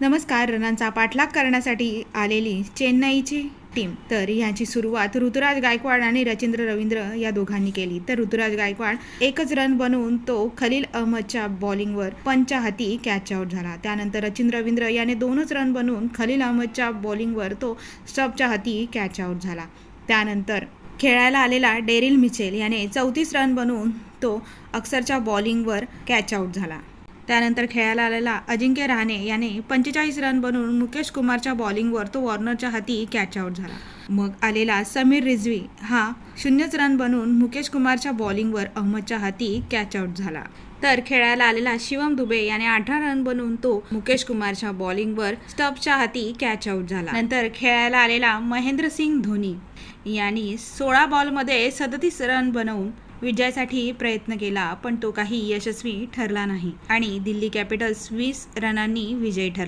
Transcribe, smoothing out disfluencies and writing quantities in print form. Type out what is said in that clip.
नमस्कार. रनांचा पाठलाग करण्यासाठी आलेली चेन्नईची टीम. तर ह्याची सुरुवात ऋतुराज गायकवाड आणि रचिंद्र रवींद्र या दोघांनी केली. तर ऋतुराज गायकवाड एकच रन बनवून तो खलील अहमदच्या बॉलिंगवर पंच्या हाती कॅच आउट झाला. त्यानंतर रचिंद्र रवींद्र याने 2च रन बनवून खलील अहमदच्या बॉलिंगवर तो स्टम्पच्या हाती कॅच आउट झाला. त्यानंतर खेळायला आलेला डेरिल मिचेल याने 34 रन बनवून तो अक्षरच्या बॉलिंगवर कॅच आउट झाला. त्यानंतर खेळायला आलेला अजिंक्य रहाणे याने 45 रन बनवून मुकेश कुमारच्या बॉलिंगवर तो वॉर्नरच्या हाती कॅच आउट झाला. मग आलेला समीर रिझवी हा 0 रन बनवून मुकेश कुमारच्या बॉलिंगवर अहमदच्या हाती कॅच आउट झाला. तर खेळायला आलेला शिवम दुबे याने 18 रन बनवून तो मुकेश कुमारच्या बॉलिंगवर स्टम्पच्या हाती कॅच आउट झाला. नंतर खेळायला आलेला महेंद्रसिंग धोनी यांनी 16 बॉलमध्ये 37 रन बनवून विजयासाठी प्रयत्न केला, पण तो काही यशस्वी ठरला नाही आणि दिल्ली कॅपिटल्स 20 रनांनी विजयी ठरला.